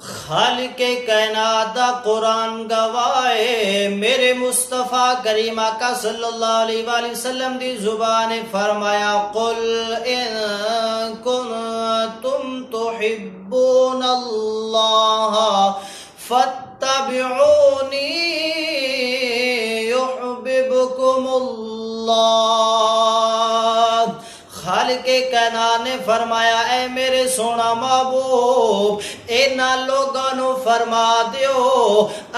خالق کائنات دا قرآن گوائے میرے مصطفیٰ کریم آقا صلی اللہ علیہ وآلہ وسلم دی زبان فرمایا قل ان کنتم تحبون اللہ فاتبعونی یحببکم اللہ۔ خالق کائنات نے فرمایا اے میرے سونا محبوب اینا لوگاں نو فرما دیو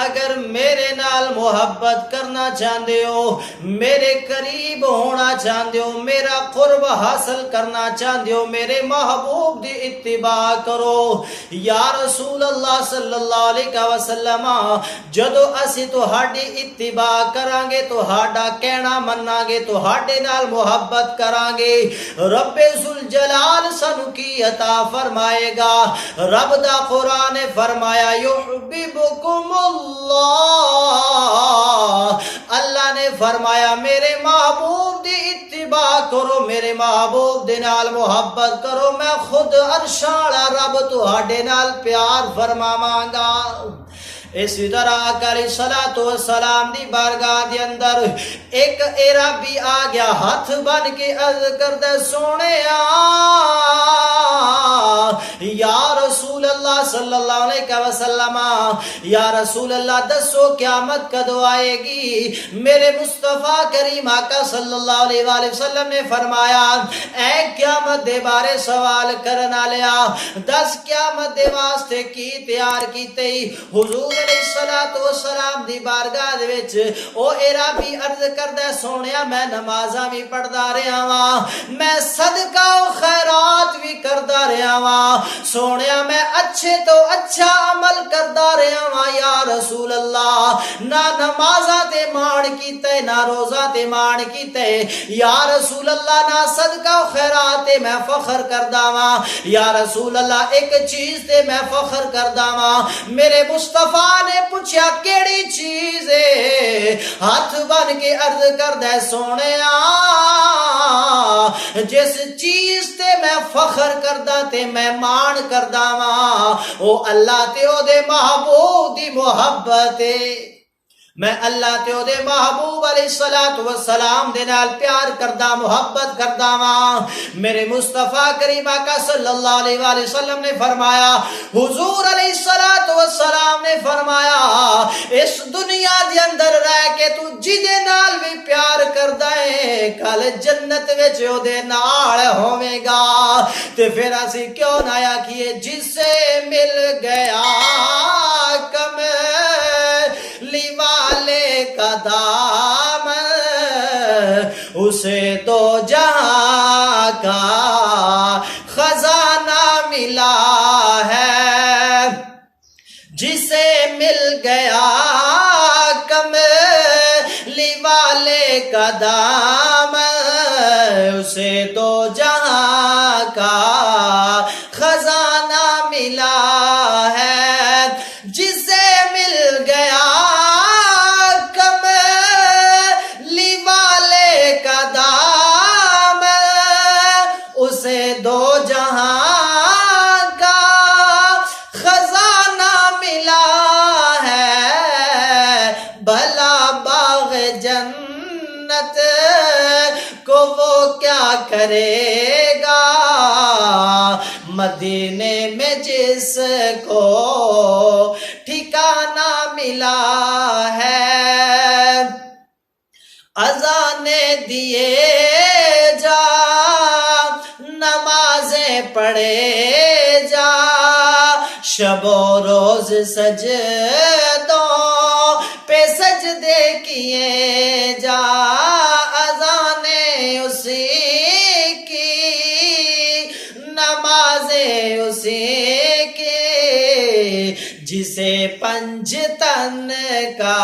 اگر میرے نال محبت کرنا چاہندے ہو، میرے قریب ہونا چاہندے ہو، میرا قرب حاصل کرنا چاہندے ہو، میرے محبوب دی اتباع کرو۔ یا رسول اللہ صلی اللہ علیہ وسلم جدو اسی تہاڈی اتباع کران گے، تہاڈا کہنا مناں گے، تہاڈے نال محبت کران گے، رب ذوالجلال سانو کی عطا فرمائے گا۔ رب دا قرآن فرمایا یحببکم اللہ، اللہ نے فرمایا میرے محبوب دی اتباع کرو، میرے محبوب دے نال محبت کرو، میں خود عرشاں رب تہاڈے نال پیار فرماواں گا۔ اسی طرح آقا علیہ الصلوۃ والسلام دی بارگاہ دے اندر ایک عربی آ گیا، ہاتھ بن کے عرض کردے سونیا یا رسول اللہ صلی اللہ علیہ وسلم، یا رسول اللہ دسو قیامت کدو آئے گی؟ میرے مصطفیٰ کریم آقا صلی اللہ علیہ وآلہ وسلم نے فرمایا اے قیامت دے بارے سوال کرنا لیا، دس قیامت دے واسطے کی تیار کیتے؟ حضور علیہ السلام دی بارگاہ دے وچ او عربی عرض کردا سونیا میں نمازاں بھی پڑھدا رہا واں، میں صدقہ و خیرات بھی کردا رہا واں، سونیا میں اچھے تو اچھا عمل کردا رہا واں یا رسول اللہ، نہ نمازاں تے مان کیتے نہ روزہ تے مان کیتے یا رسول اللہ، نہ صدقہ و خیرات تے میں فخر کردا واں یا رسول اللہ، ایک چیز تے میں فخر کردا واں۔ میرے مصطفیٰ نے پوچھا کیڑی چیز ہے؟ ہاتھ بن کے عرض کردے سونیا جس چیز تے میں فخر کردا تے میں مان کردا واں او اللہ تے او دے محبوب دی محبت ہے، میں اللہ تے او دے محبوب علیہ السلام دے نال پیار کردا محبت کردا واں۔ میرے مصطفیٰ کریم آقا صلی اللہ علیہ وآلہ وسلم نے فرمایا، حضور علیہ السلام نے فرمایا اس دنیا دے اندر رہ کے تو جدے نال بھی پیار کردا ہے کل جنت وچ او دے نال ہوے گا۔ تے پھر اسی کیوں نہ آکھیے جسے مل گیا کملی والے کا دامن اسے دو جہاں کا خزانہ ملا ہے، جسے مل گیا کملی والے کا دامن اسے دو جہاں کا خزانہ ملا ہے، جسے مل گیا کملی والے کا دامن اسے دو جہاں کا خزانہ ملا ہے، بھلا باغ جنت کو وہ کیا کرے گا مدینے میں جس کو ٹھکانہ ملا ہے۔ اذانیں دیے جا نمازیں پڑھے جا شب و روز سجدوں پہ سجدے کیے جا، اذانیں اسی کی نمازیں اسی کی جسے پنج تن کا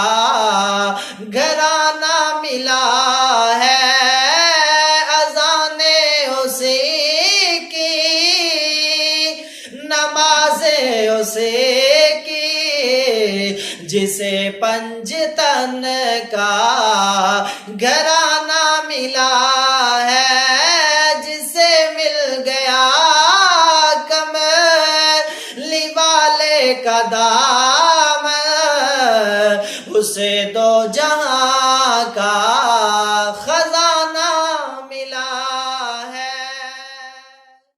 گھرانہ ملا ہے، اذانیں اسی کی نمازیں اسی کی جسے پنج تن کا گھرانہ ملا ہے، جسے مل گیا کملی والے کا دام، اسے دو جہاں